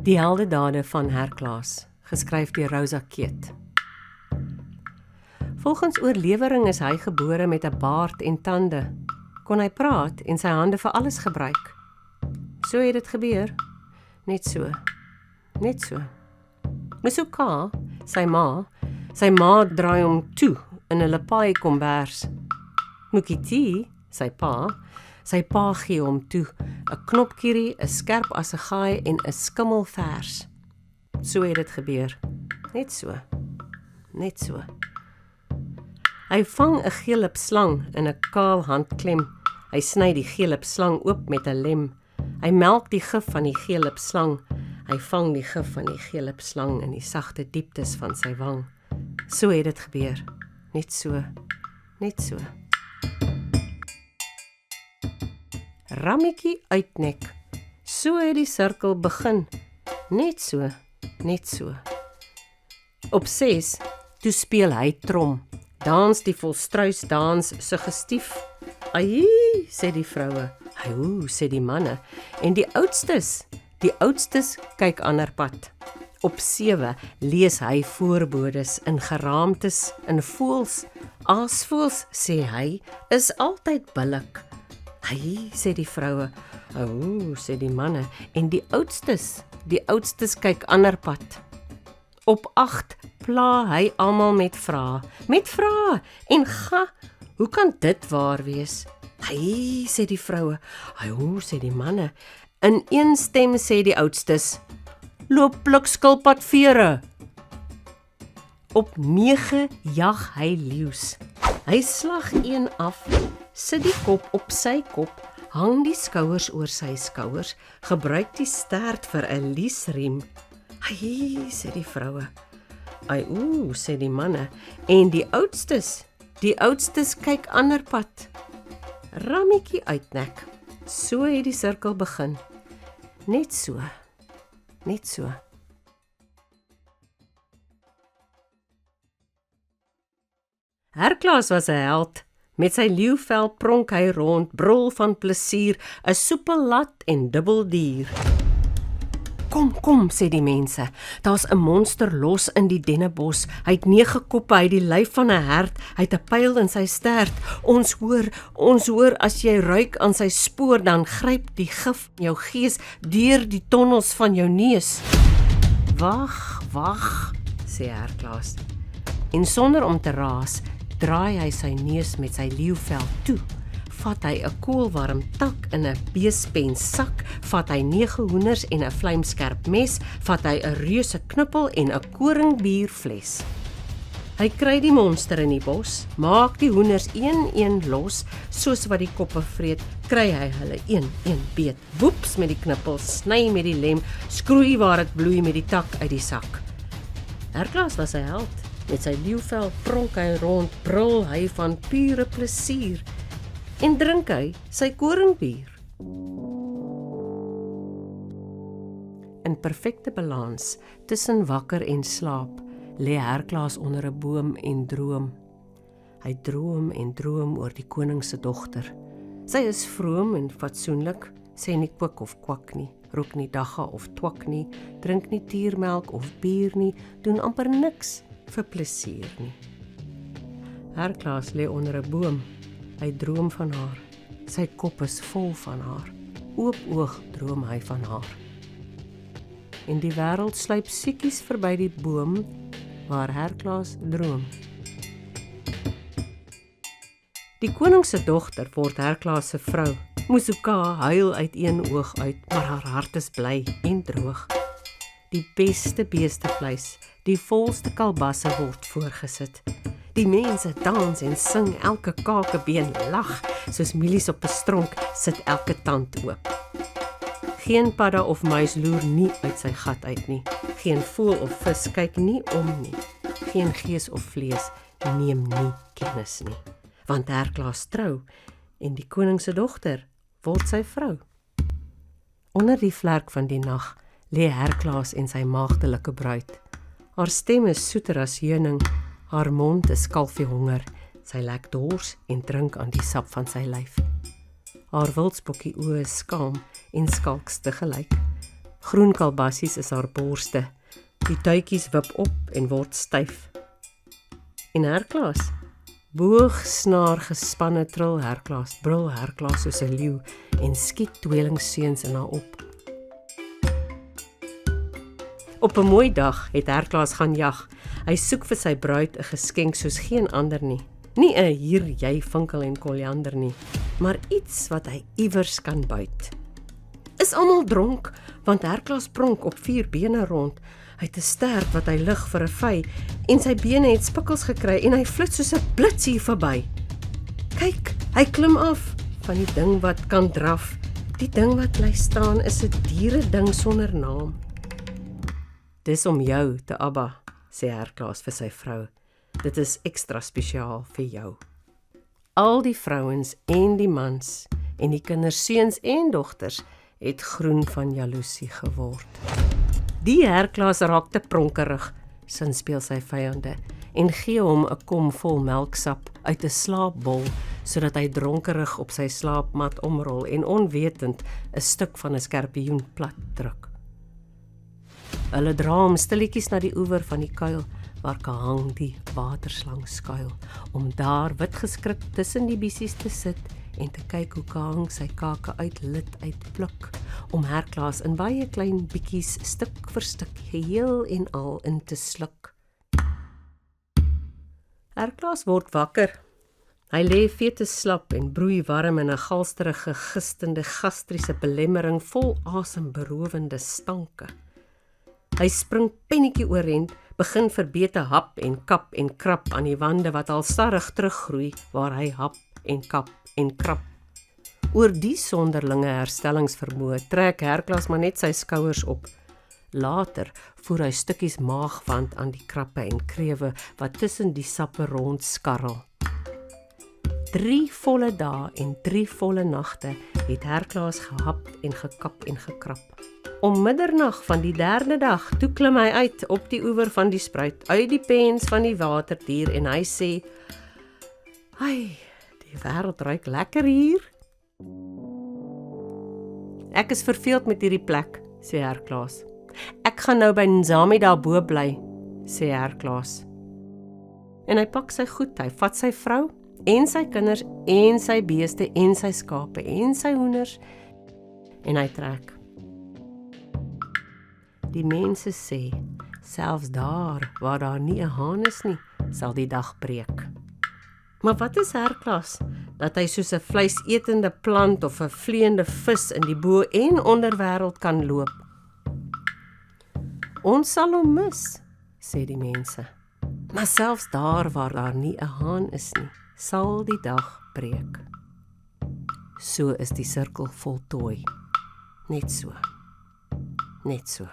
Die heldedade van Herklaas, geskryf deur Rosa Keet. Volgens oorlewering is hy gebore met 'n baard en tande. Kon hy praat en sy hande vir alles gebruik. So het dit gebeur. Net so. Musuka, sy ma draai hom toe in 'n lapaai kombers. Mukiti, sy pa gee hom toe 'n knopkierie, 'n skerp assegaai en 'n skimmelvers. So het dit gebeur. Net so. Hy vang 'n geelip slang in 'n kaal handklem. Hy sny die geelip slang oop met 'n lem. Hy melk die gif van die geelip slang. Hy vang die gif van die geelip slang in die sagte dieptes van sy wang. So het dit gebeur. Net so. Rammetjie uitnek. So het die sirkel begin. Net so. Op 6, toe speel hy trom. Dans die volstruisdans suggestief. Ai, sê die vroue. Ai, sê die manne. En die oudstes kyk ander pad. Op 7 lees hy voorbodes in geraamtes, in voëls. Aasvoëls, sê hy, is altyd billik. Ai, sê die vroue. Au, sê die manne. En die oudstes kyk ander pad. Op 8 pla hy almal met vrae. En hoe kan dit waar wees? Ai, sê die vroue. Au, sê die manne. In een stem sê die oudstes. Loop skilpadvere. Op 9 jag hy leeu's. Hy slag een af, sit die kop op sy kop, hang die skouers oor sy skouers, gebruik die stert vir 'n liesriem. Ai, sê die vroue. Ai, sê die manne. En die oudstes kyk ander pad. Rammetjie uitnek. So het die sirkel begin. Net so. Herklaas was 'n held. Met sy leeuvel pronk hy rond, brul van plesier, 'n soepellat en dubbeldier. Kom, sê die mense, daar's 'n monster los in die dennebos. Hy het 9 koppe, hy het die lyf van 'n hert, hy het 'n pyl in sy stert. Ons hoor, as jy ruik aan sy spoor, dan gryp die gif in jou gees deur die tonnels van jou neus. Wag, sê Herklaas. En sonder om te raas, draai hy sy neus met sy leeuvel toe. Vat hy 'n koolwarm tak in 'n beespenssak, vat hy 9 hoenders en 'n vlijmskerp mes, vat hy 'n reuse knuppel en 'n koringbierfles. Hy kry die monster in die bos, maak die hoenders een los, soos wat die koppe vreet, kry hy hulle een beet, woeps met die knuppel, sny met die lem, skroei waar dit bloei met die tak uit die sak. Herklaas was 'n held, met sy leeuvel pronk hy rond, brul hy van pure plesier, en drink hy sy koringbier. In perfekte balans tussen wakker en slaap lê Herklaas onder 'n boom en droom. Hy droom oor die koning se dogter. Sy is vroom en fatsoenlik, sê nie kwik of kwak nie, rook nie dagga of twak nie, drink nie tiermelk of bier nie, doen amper niks vir plesier nie. Herklaas lê onder 'n boom. Hy droom van haar. Sy kop is vol van haar. Oop oog droom hy van haar. En die wêreld sluip siekies verby die boom waar Herklaas droom. Die koning se dogter word Herklaas se vrou. Musuka huil uit een oog uit, maar haar hart is bly en droog. Die beste beestevleis, die volste kalbasse word voorgesit. Die mense dans en sing, elke kakebeen lag, soos mielies op 'n stronk sit elke tand oop. Geen padda of muis loer nie uit sy gat uit nie. Geen voël of vis kyk nie om nie. Geen gees of vlees neem nie kennis nie. Want Herklaas trou en die koning se dogter word sy vrou. Onder die vlerk van die nag lê Herklaas en sy maagdelike bruid. Haar stem is soeter as heuning, haar mond is kalfie honger, sy lek dors en drink aan die sap van sy lyf. Haar wildspokkie oë is skaam en skalks te gelyk. Groen kalbassies is haar borste. Die tuitjies wip op en word styf. En Herklaas, boogsnaar gespanne tril Herklaas, brul Herklaas soos 'n leeu en skiet tweelingseuns in haar op. Op 'n mooi dag het Herklaas gaan jag. Hy soek vir sy bruid 'n geskenk soos geen ander nie. Nie 'n hier jy vinkel en koljander nie, maar iets wat hy iewers kan buit. Is almal dronk, want Herklaas pronk op 4 bene rond. Hy het 'n stert wat hy lig vir 'n vy en sy bene het spikkels gekry en hy flits soos 'n blits hier verby. Kyk, hy klim af van die ding wat kan draf. Die ding wat bly staan is 'n diere ding sonder naam. Dis om jou te Abba, sê Herklaas vir sy vrou. Dit is ekstra spesiaal vir jou. Al die vrouens en die mans en die kinders, seuns en dogters het groen van jaloesie geword. Die Herklaas raak te pronkerig, sin speel sy vyande, en gee hom 'n kom vol melksap uit 'n slaapbol, sodat hy dronkerig op sy slaapmat omrol en onwetend 'n stuk van 'n skorpioen plat druk. Hulle dra hom stilletjies na die oewer van die kuil, waar Kahang die waterslang skuil, om daar wit geskrik tussen die bissies te sit en te kyk hoe Kahang sy kake uit lid uitpluk, om Herklaas in baie klein bietjies stuk vir stuk geheel en al in te sluk. Herklaas word wakker. Hy lê feete slap en broei warm in 'n galsterige, gistende, gastriese belemmering vol asemberowende stanke. Hy spring pennetjie oorent, begin verbete hap en kap en krap aan die wande wat al stadig teruggroei, waar hy hap en kap en krap. Oor die sonderlinge herstellingsvermoë trek Herklaas maar net sy skouers op. Later voer hy stukkies maagwand aan die krappe en krewe wat tussen die sappe rond skarrel. 3 volle dae en 3 volle nagte het Herklaas gehap en gekap en gekrap. Om middernag van die 3de dag, toe klim hy uit op die oewer van die spruit, uit die pens van die waterdier en hy sê, "Ai, die wêreld ruik lekker hier." "Ek is verveeld met hierdie plek," sê Herklaas. "Ek gaan nou by Nzami daarbo bly," sê Herklaas. En hy pak sy goed, hy vat sy vrou en sy kinders en sy beeste en sy skape en sy hoenders en hy trek. Die mense sê, selfs daar waar daar nie 'n haan is nie, sal die dag breek. Maar wat is Herklaas, dat hy soos 'n vleisetende plant of 'n vleiende vis in die bo- en onderwêreld kan loop? Ons sal hom mis, sê die mense. Maar selfs daar waar daar nie 'n haan is nie, sal die dag breek. So is die sirkel voltooi. Net so. Net so.